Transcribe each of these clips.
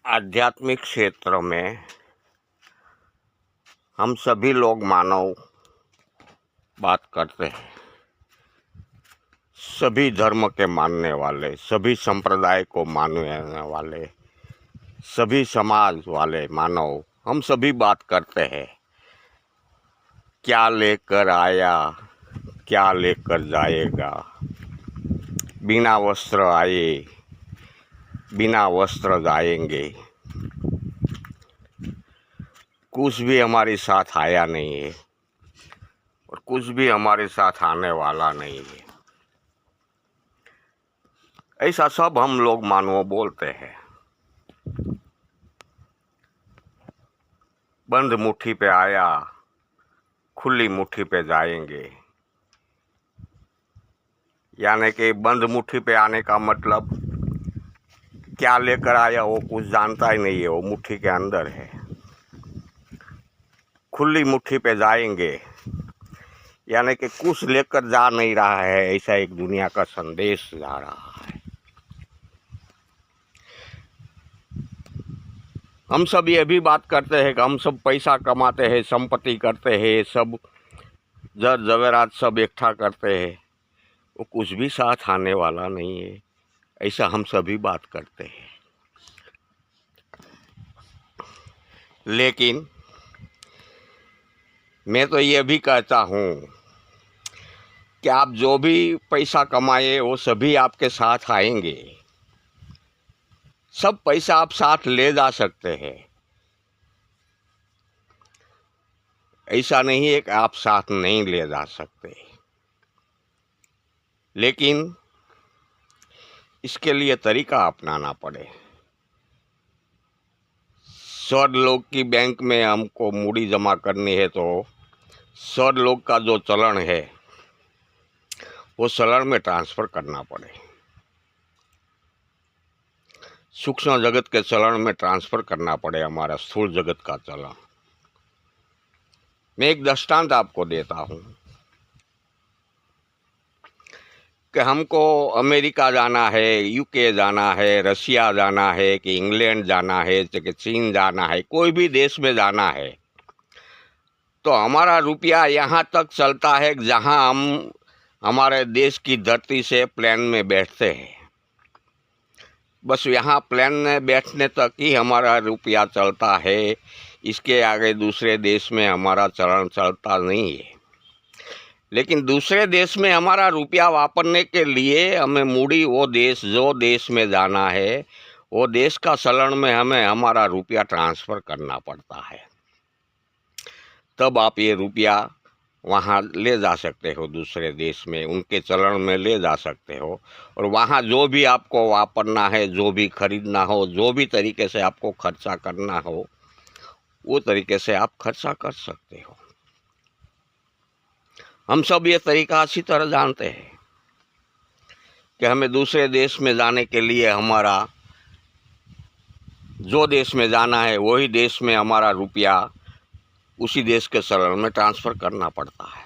आध्यात्मिक क्षेत्र में हम सभी लोग मानव बात करते हैं। सभी धर्म के मानने वाले, सभी संप्रदाय को मानने वाले, सभी समाज वाले मानव, हम सभी बात करते हैं। क्या लेकर आया, क्या लेकर जाएगा। बिना वस्त्र आए, बिना वस्त्र जाएंगे। कुछ भी हमारे साथ आया नहीं है और कुछ भी हमारे साथ आने वाला नहीं है। ऐसा सब हम लोग मानव बोलते हैं। बंद मुट्ठी पे आया, खुली मुट्ठी पे जाएंगे। यानी कि बंद मुट्ठी पे आने का मतलब क्या लेकर आया वो कुछ जानता ही नहीं है, वो मुट्ठी के अंदर है। खुली मुट्ठी पे जाएंगे यानी कि कुछ लेकर जा नहीं रहा है, ऐसा एक दुनिया का संदेश जा रहा है। हम सब ये भी बात करते हैं कि हम सब पैसा कमाते हैं, संपत्ति करते हैं, सब जर जवेरात सब इकट्ठा करते हैं, वो कुछ भी साथ आने वाला नहीं है, ऐसा हम सभी बात करते हैं। लेकिन मैं तो ये भी कहता हूँ कि आप जो भी पैसा कमाए वो सभी आपके साथ आएंगे। सब पैसा आप साथ ले जा सकते हैं। ऐसा नहीं है कि आप साथ नहीं ले जा सकते, लेकिन इसके लिए तरीका अपनाना पड़े। स्वर्गलोक की बैंक में हमको मूड़ी जमा करनी है तो स्वर्गलोक का जो चलन है वो चलन में ट्रांसफ़र करना पड़े। सूक्ष्म जगत के चलन में ट्रांसफ़र करना पड़े हमारा स्थूल जगत का चलन। मैं एक दृष्टांत आपको देता हूँ कि हमको अमेरिका जाना है, यूके जाना है, रशिया जाना है, कि इंग्लैंड जाना है, कि चीन जाना है, कोई भी देश में जाना है, तो हमारा रुपया यहाँ तक चलता है जहाँ हम हमारे देश की धरती से प्लेन में बैठते हैं। बस यहाँ प्लेन में बैठने तक ही हमारा रुपया चलता है। इसके आगे दूसरे देश में हमारा चलन चलता नहीं है। लेकिन दूसरे देश में हमारा रुपया वापरने के लिए हमें मूड़ी वो देश, जो देश में जाना है वो देश का चलन में हमें हमारा रुपया ट्रांसफ़र करना पड़ता है। तब आप ये रुपया वहाँ ले जा सकते हो, दूसरे देश में उनके चलन में ले जा सकते हो, और वहाँ जो भी आपको वापरना है, जो भी खरीदना हो, जो भी तरीके से आपको खर्चा करना हो, वो तरीके से आप खर्चा कर सकते हो। हम सब ये तरीका अच्छी तरह जानते हैं कि हमें दूसरे देश में जाने के लिए हमारा जो देश में जाना है वही देश में हमारा रुपया उसी देश के चलन में ट्रांसफ़र करना पड़ता है।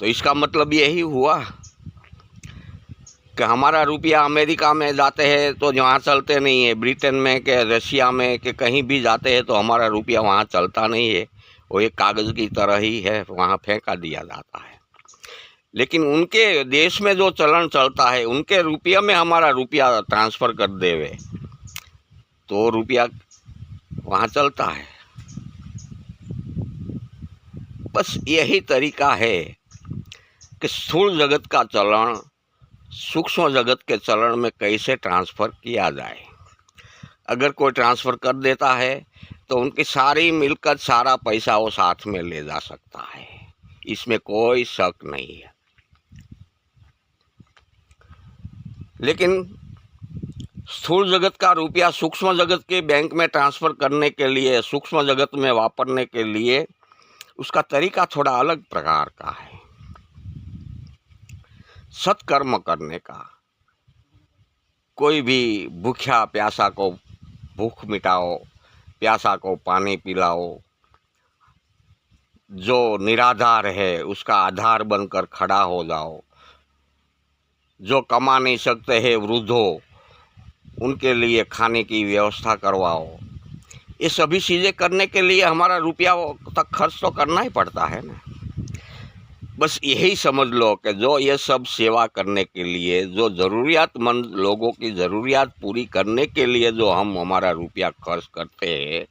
तो इसका मतलब यही हुआ कि हमारा रुपया अमेरिका में जाते हैं तो वहाँ चलते नहीं है, ब्रिटेन में कि रशिया में कि कहीं भी जाते हैं तो हमारा रुपया वहाँ चलता नहीं है, वो एक कागज़ की तरह ही है, वहाँ फेंका दिया जाता है। लेकिन उनके देश में जो चलन चलता है, उनके रुपये में हमारा रुपया ट्रांसफ़र कर देवे तो रुपया वहाँ चलता है। बस यही तरीका है कि स्थूल जगत का चलन सूक्ष्म जगत के चलन में कैसे ट्रांसफ़र किया जाए। अगर कोई ट्रांसफ़र कर देता है तो उनकी सारी मिलकत, सारा पैसा वो साथ में ले जा सकता है, इसमें कोई शक नहीं है। लेकिन स्थूल जगत का रुपया सूक्ष्म जगत के बैंक में ट्रांसफ़र करने के लिए, सूक्ष्म जगत में वापरने के लिए उसका तरीका थोड़ा अलग प्रकार का है। सत्कर्म करने का। कोई भी भूख्या प्यासा को भूख मिटाओ, प्यासा को पानी पिलाओ, जो निराधार है उसका आधार बनकर खड़ा हो जाओ, जो कमा नहीं सकते हैं वृद्धों, उनके लिए खाने की व्यवस्था करवाओ। ये सभी चीज़ें करने के लिए हमारा रुपया तक खर्च तो करना ही पड़ता है ना। बस यही समझ लो कि जो ये सब सेवा करने के लिए, जो ज़रूरियातमंद लोगों की ज़रूरियात पूरी करने के लिए जो हम हमारा रुपया खर्च करते हैं,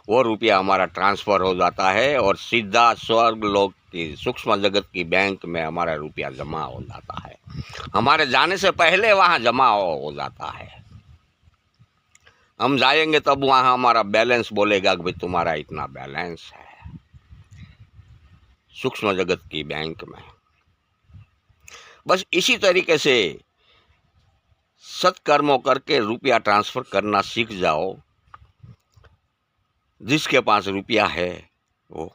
वो रुपया हमारा ट्रांसफ़र हो जाता है और सीधा स्वर्ग लोक की सूक्ष्म जगत की बैंक में हमारा रुपया जमा हो जाता है। हमारे जाने से पहले वहाँ जमा हो जाता है। हम जाएंगे तब वहाँ हमारा बैलेंस बोलेगा कि भाई तुम्हारा इतना बैलेंस है सूक्ष्म जगत की बैंक में। बस इसी तरीके से सत्कर्मों करके रुपया ट्रांसफ़र करना सीख जाओ। जिसके पास रुपया है वो,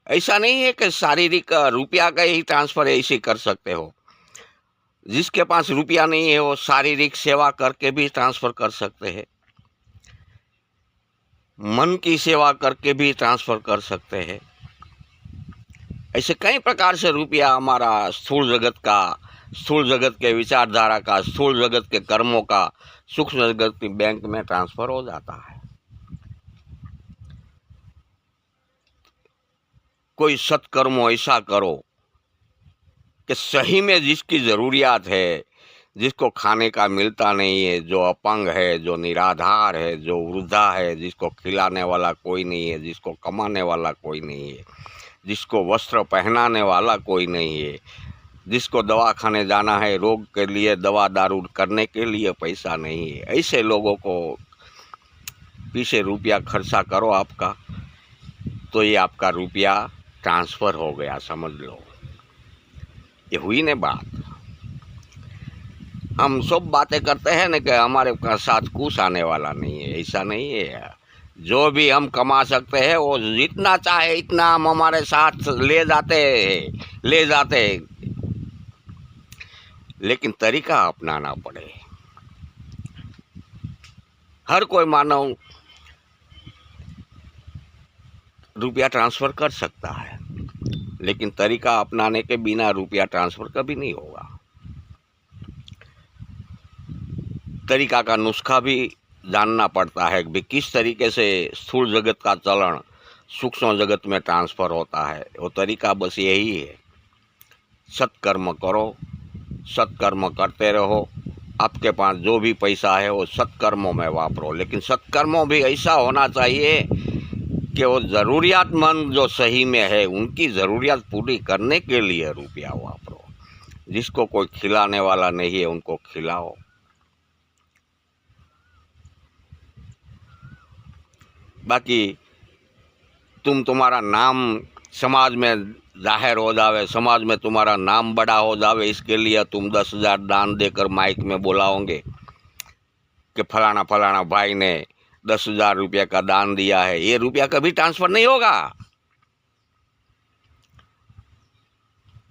ऐसा नहीं है कि शारीरिक रुपया का ही ट्रांसफ़र ऐसे कर सकते हो। जिसके पास रुपया नहीं है वो शारीरिक सेवा करके भी ट्रांसफ़र कर सकते हैं, मन की सेवा करके भी ट्रांसफ़र कर सकते हैं। ऐसे कई प्रकार से रुपया हमारा स्थूल जगत का, स्थूल जगत के विचारधारा का, स्थूल जगत के कर्मों का सूक्ष्म जगत की बैंक में ट्रांसफ़र हो जाता है। कोई सत्कर्म ऐसा करो कि सही में जिसकी ज़रूरियात है, जिसको खाने का मिलता नहीं है, जो अपंग है, जो निराधार है, जो वृद्धा है, जिसको खिलाने वाला कोई नहीं है, जिसको कमाने वाला कोई नहीं है, जिसको वस्त्र पहनाने वाला कोई नहीं है, जिसको दवाखाने जाना है, रोग के लिए दवा दारू करने के लिए पैसा नहीं है, ऐसे लोगों को पीछे रुपया खर्चा करो आपका, तो ये आपका रुपया ट्रांसफ़र हो गया, समझ लो। ये हुई ना बात। हम सब बातें करते हैं ना कि हमारे साथ कुछ आने वाला नहीं है, ऐसा नहीं है। जो भी हम कमा सकते हैं वो जितना चाहे इतना हम हमारे साथ ले जाते हैं, लेकिन तरीका अपनाना पड़े। हर कोई मानव रुपया ट्रांसफ़र कर सकता है, लेकिन तरीका अपनाने के बिना रुपया ट्रांसफ़र कभी नहीं होगा। तरीका का नुस्खा भी जानना पड़ता है कि किस तरीके से स्थूल जगत का चलन सूक्ष्म जगत में ट्रांसफ़र होता है। वो तरीका बस यही है, सत्कर्म करो, सत्कर्म करते रहो। आपके पास जो भी पैसा है वो सत्कर्मों में वापरो, लेकिन सत्कर्मों भी ऐसा होना चाहिए कि वो ज़रूरियातमंद जो सही में है उनकी ज़रूरियात पूरी करने के लिए रुपया वापरो। जिसको कोई खिलाने वाला नहीं है उनको खिलाओ। बाकी तुम्हारा नाम समाज में जाहिर हो जावे, समाज में तुम्हारा नाम बड़ा हो जावे, इसके लिए तुम 10,000 दान देकर माइक में बुलाओगे कि फलाना फलाना भाई ने 10,000 रुपये का दान दिया है। ये रुपया कभी ट्रांसफ़र नहीं होगा,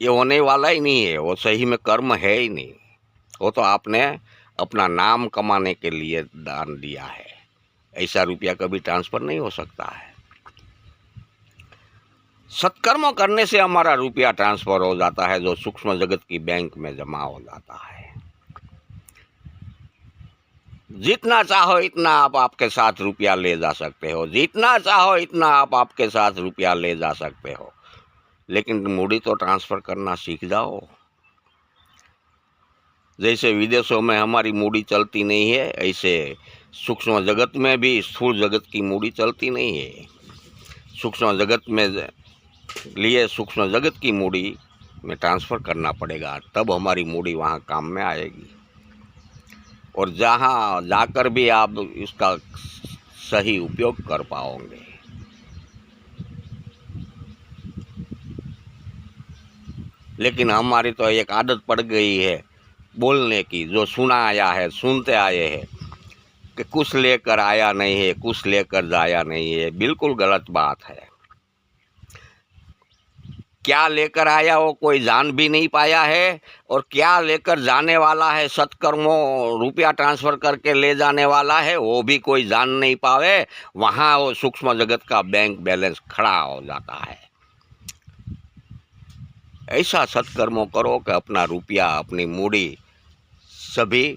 ये होने वाला ही नहीं है। वो सही में कर्म है ही नहीं, वो तो आपने अपना नाम कमाने के लिए दान दिया है। ऐसा रुपया कभी ट्रांसफ़र नहीं हो सकता है। सत्कर्म करने से हमारा रुपया ट्रांसफ़र हो जाता है, जो सूक्ष्म जगत की बैंक में जमा हो जाता है। जितना चाहो इतना आप आपके साथ रुपया ले जा सकते हो, जितना चाहो इतना आप आपके साथ रुपया ले जा सकते हो, लेकिन मूडी तो ट्रांसफ़र करना सीख जाओ। जैसे विदेशों में हमारी मूडी चलती नहीं है, ऐसे सूक्ष्म जगत में भी स्थूल जगत की मूडी चलती नहीं है। सूक्ष्म जगत में लिए सूक्ष्म जगत की मूडी में ट्रांसफ़र करना पड़ेगा, तब हमारी मूडी वहाँ काम में आएगी। और जहाँ जाकर भी आप इसका सही उपयोग कर पाओगे। लेकिन हमारी तो एक आदत पड़ गई है बोलने की, जो सुना आया है, सुनते आए हैं कि कुछ लेकर आया नहीं है, कुछ लेकर जाया नहीं है। बिल्कुल गलत बात है। क्या लेकर आया वो कोई जान भी नहीं पाया है, और क्या लेकर जाने वाला है, सत्कर्मों रुपया ट्रांसफ़र करके ले जाने वाला है, वो भी कोई जान नहीं पावे। वहाँ वो सूक्ष्म जगत का बैंक बैलेंस खड़ा हो जाता है। ऐसा सत्कर्मों करो कि अपना रुपया, अपनी मूड़ी सभी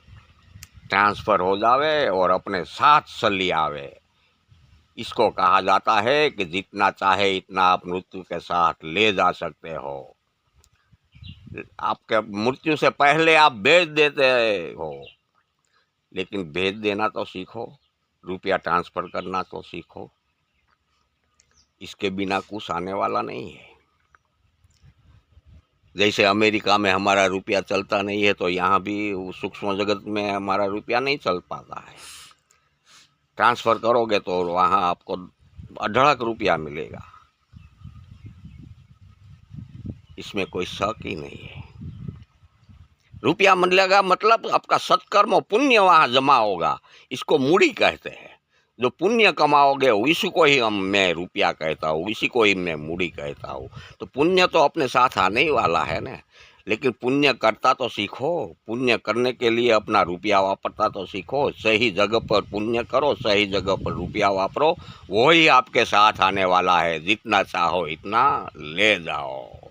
ट्रांसफ़र हो जावे और अपने साथ चली आवे। इसको कहा जाता है कि जितना चाहे इतना आप मृत्यु के साथ ले जा सकते हो। आपके मृत्यु से पहले आप भेज देते हो, लेकिन भेज देना तो सीखो, रुपया ट्रांसफ़र करना तो सीखो। इसके बिना कुछ आने वाला नहीं है। जैसे अमेरिका में हमारा रुपया चलता नहीं है, तो यहाँ भी सूक्ष्म जगत में हमारा रुपया नहीं चल पाता है। ट्रांसफ़र करोगे तो वहाँ आपको अढळक रुपया मिलेगा, इसमें कोई शक ही नहीं है। रुपया मिलेगा मतलब आपका सत्कर्म पुण्य वहाँ जमा होगा, इसको मूड़ी कहते हैं। जो पुण्य कमाओगे इसी को ही मैं रुपया कहता हूँ, इसी को ही मैं मूड़ी कहता हूँ। तो पुण्य तो अपने साथ आने ही वाला है ना, लेकिन पुण्य करता तो सीखो। पुण्य करने के लिए अपना रुपया वापरता तो सीखो। सही जगह पर पुण्य करो, सही जगह पर रुपया वापरो, वही आपके साथ आने वाला है। जितना चाहो इतना ले जाओ।